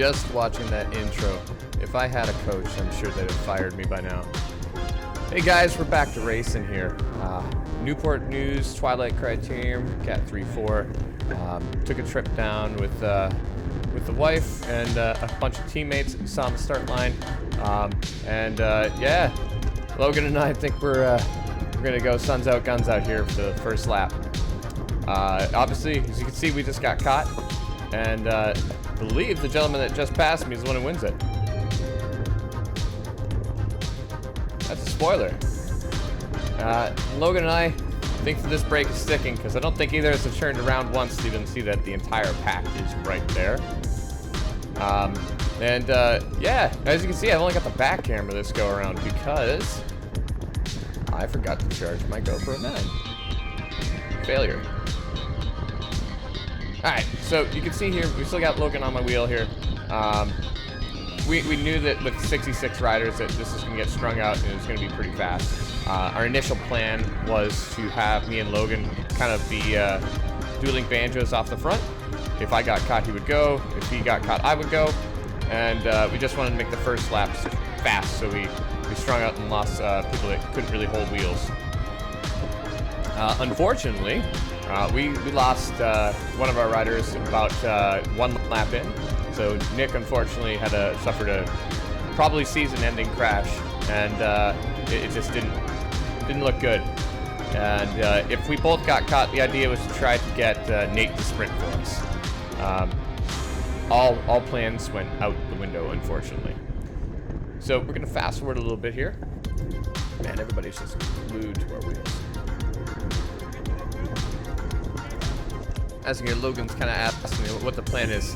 just watching that intro. If I had a coach, I'm sure they'd have fired me by now. Hey guys, we're back to racing here. Newport News, Twilight, Criterium, CAT3 4. Took a trip down with the wife and a bunch of teammates that we saw on the start line. Yeah, Logan and I think we're gonna go suns out, guns out here for the first lap. Obviously, as you can see, we just got caught, and I believe the gentleman that just passed me is the one who wins it. That's a spoiler. Logan and I think that this break is sticking because I don't think either of us have turned around once to even see that the entire pack is right there. Yeah, as you can see, I've only got the back camera this go around because I forgot to charge my GoPro 9. Failure. Alright, so you can see here, we still got Logan on my wheel here. We knew that with 66 riders that this is going to get strung out and it's going to be pretty fast. Our initial plan was to have me and Logan kind of be dueling banjos off the front. If I got caught, he would go. If he got caught, I would go. And we just wanted to make the first laps fast, so we strung out and lost people that couldn't really hold wheels. Unfortunately, we lost one of our riders about one lap in. So Nick, unfortunately, suffered a probably season-ending crash, and it just didn't look good. And if we both got caught, the idea was to try to get Nate to sprint for us. All plans went out the window, unfortunately. So we're gonna fast forward a little bit here. Man, everybody's just glued to our wheels. As you can hear, Logan's kind of asking me what the plan is.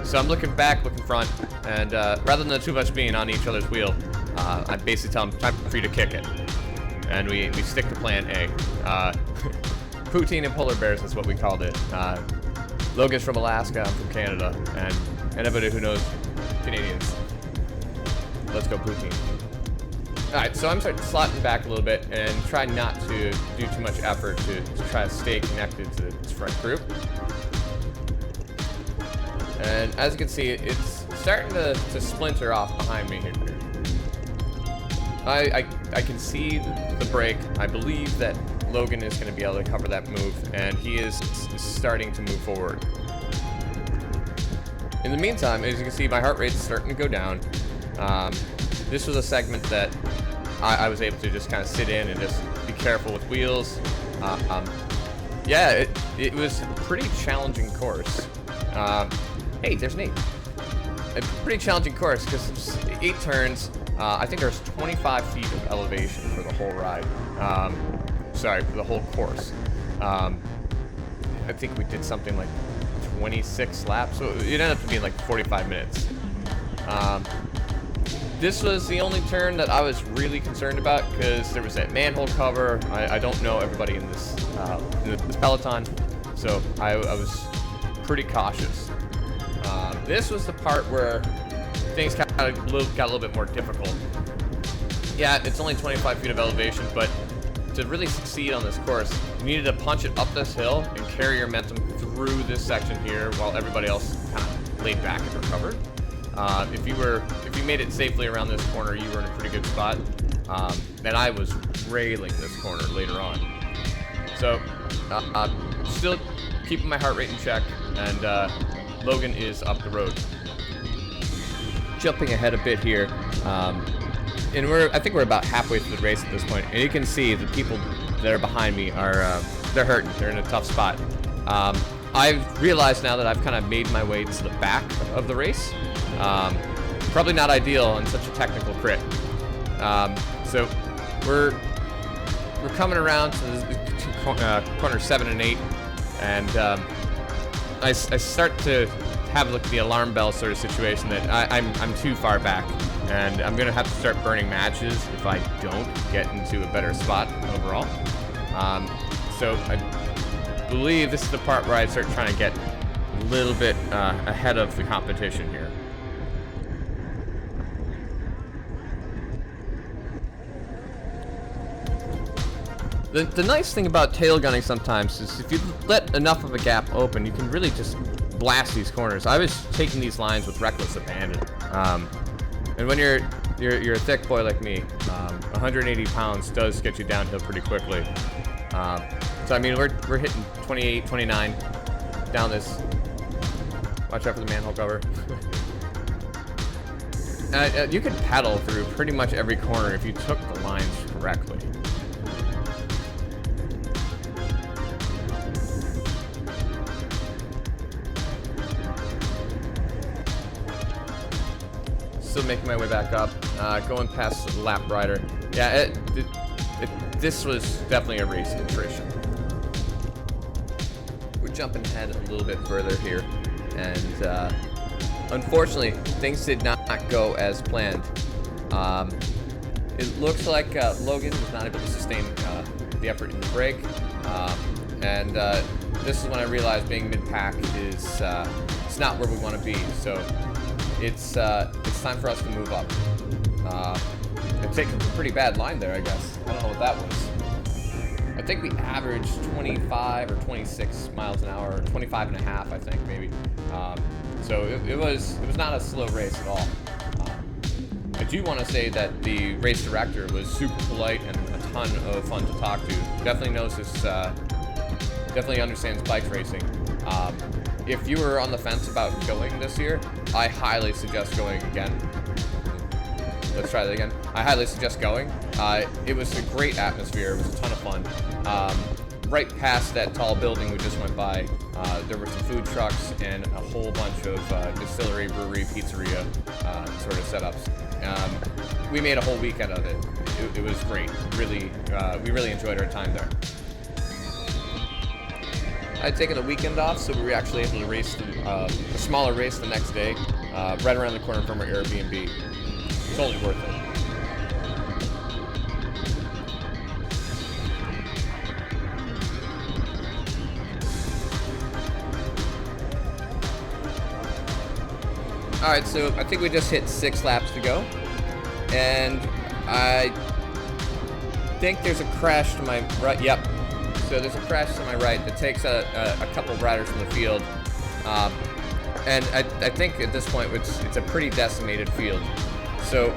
So I'm looking back, looking front, and rather than the two of us being on each other's wheel, I basically tell him, time for you to kick it. And we stick to plan A. Poutine and polar bears is what we called it. Logan's from Alaska, I'm from Canada, and anybody who knows Canadians, let's go poutine. Alright, so I'm starting to slot back a little bit and try not to do too much effort to try to stay connected to this front group. And as you can see, it's starting to splinter off behind me here. I can see the break. I believe that Logan is going to be able to cover that move, and he is starting to move forward. In the meantime, as you can see, my heart rate is starting to go down. This was a segment that I was able to just kind of sit in and just be careful with wheels. Yeah, it was a pretty challenging course. Hey, there's Nate. A pretty challenging course because 8 turns. I think there's 25 feet of elevation for the whole ride. Sorry, for the whole course. I think we did something like 26 laps, so it ended up being like 45 minutes. This was the only turn that I was really concerned about because there was that manhole cover. I don't know everybody in this peloton, so I was pretty cautious. This was the part where things got a little bit more difficult. Yeah, it's only 25 feet of elevation, but to really succeed on this course, you needed to punch it up this hill and carry your momentum through this section here while everybody else kind of laid back and recovered. If you made it safely around this corner, you were in a pretty good spot. And I was railing this corner later on. So, still keeping my heart rate in check, and Logan is up the road. Jumping ahead a bit here, and I think we're about halfway through the race at this point, and you can see the people that are behind me are they're hurting. They're in a tough spot. I've realized now that I've kind of made my way to the back of the race. Probably not ideal on such a technical crit. So we're coming around to corner 7 and 8, and I start to have like the alarm bell sort of situation that I'm too far back, and I'm gonna have to start burning matches if I don't get into a better spot overall. So I believe this is the part where I start trying to get a little bit ahead of the competition here. The nice thing about tail gunning sometimes is if you let enough of a gap open, you can really just blast these corners. I was taking these lines with reckless abandon. And when you're a thick boy like me, 180 pounds does get you downhill pretty quickly. So I mean, we're hitting 28, 29 down this. Watch out for the manhole cover. You could pedal through pretty much every corner if you took the lines correctly. Still making my way back up, going past the lap rider. Yeah, this was definitely a race attrition. We're jumping ahead a little bit further here, and unfortunately, things did not go as planned. It looks like Logan was not able to sustain the effort in the break, and this is when I realized being mid-pack is it's not where we want to be. So it's time for us to move up. It's taking a pretty bad line there, I guess. I don't know what that was. I think we averaged 25 or 26 miles an hour, or 25 and a half, I think, maybe. So it was not a slow race at all. I do want to say that the race director was super polite and a ton of fun to talk to. Definitely knows this, definitely understands bike racing. If you were on the fence about going this year, I highly suggest going again. Let's try that again. I highly suggest going. It was a great atmosphere. It was a ton of fun. Right past that tall building we just went by, there were some food trucks and a whole bunch of distillery, brewery, pizzeria sort of setups. We made a whole weekend of it. It was great. Really, we really enjoyed our time there. I'd taken the weekend off, so we were actually able to race a smaller race the next day, right around the corner from our Airbnb. Totally worth it. Alright, so I think we just hit 6 laps to go, and I think there's a crash to my right. Yep. So there's a crash to my right that takes a couple riders from the field, and I think at this point it's a pretty decimated field. So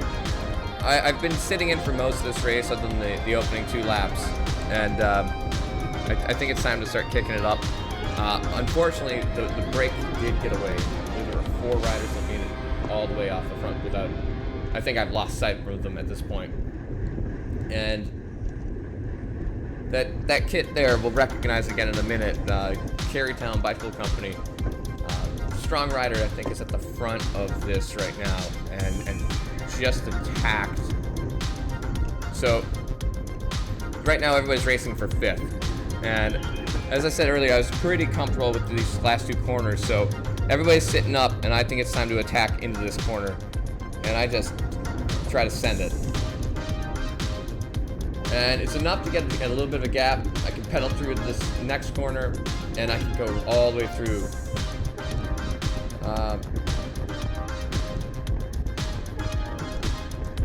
I've been sitting in for most of this race other than the opening 2 laps, and I think it's time to start kicking it up. Unfortunately, the brake did get away. There were 4 riders that made it all the way off the front without. I think I've lost sight of them at this point. And that kit there we'll recognize again in a minute. Carytown Bicycle Company. Strong Rider, I think, is at the front of this right now, and just attacked. So right now everybody's racing for 5th, and as I said earlier, I was pretty comfortable with these last 2 corners. So everybody's sitting up, and I think it's time to attack into this corner, and I just try to send it. And it's enough to get a little bit of a gap. I can pedal through this next corner, and I can go all the way through.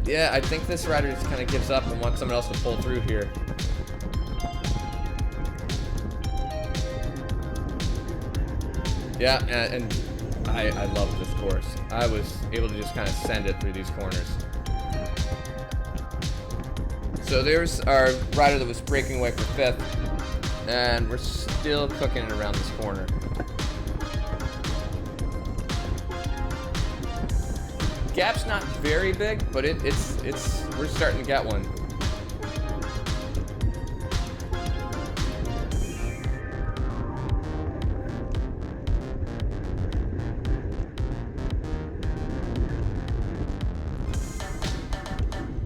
Yeah, I think this rider just kind of gives up and wants someone else to pull through here. Yeah, and I love this course. I was able to just kind of send it through these corners. So there's our rider that was breaking away for 5th, and we're still cooking it around this corner. Gap's not very big, but we're starting to get one.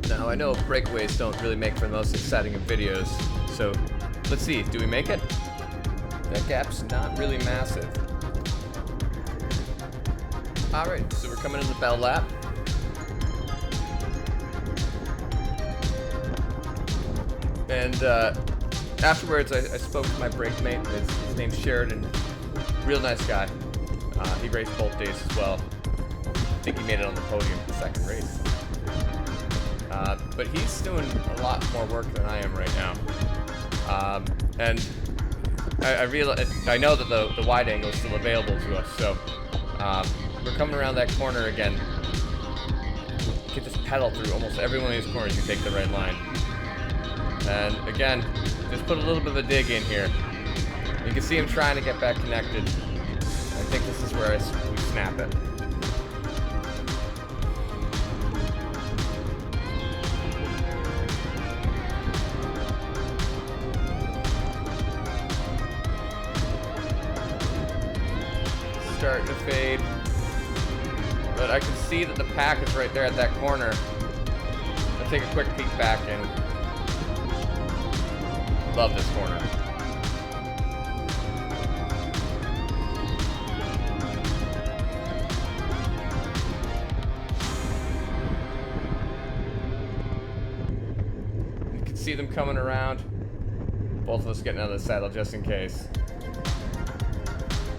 Now, I know breakaways don't really make for the most exciting of videos, so let's see, do we make it? That gap's not really massive. Alright, so we're coming into the bell lap. And afterwards, I spoke to my brake mate. His name's Sheridan. Real nice guy. He raced both days as well. I think he made it on the podium for the 2nd race. But he's doing a lot more work than I am right now. And I know that the wide angle is still available to us, so we're coming around that corner again. You can just pedal through almost every one of these corners. You take the right line, and again, just put a little bit of a dig in here. You can see him trying to get back connected. I think this is where we snap it. Starting to fade, but I can see that the pack is right there at that corner. I'll take a quick peek back and love this corner. You can see them coming around. Both of us getting out of the saddle just in case.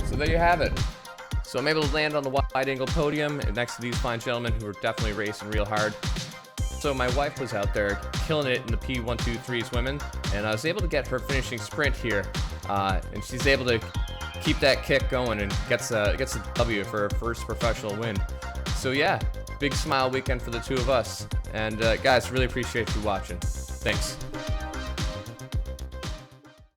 So there you have it. So I'm able to land on the wide angle podium next to these fine gentlemen who are definitely racing real hard. So my wife was out there killing it in the P123s women, and I was able to get her finishing sprint here, and she's able to keep that kick going and gets a W for her first professional win. So yeah, big smile weekend for the two of us. And guys, really appreciate you watching. Thanks.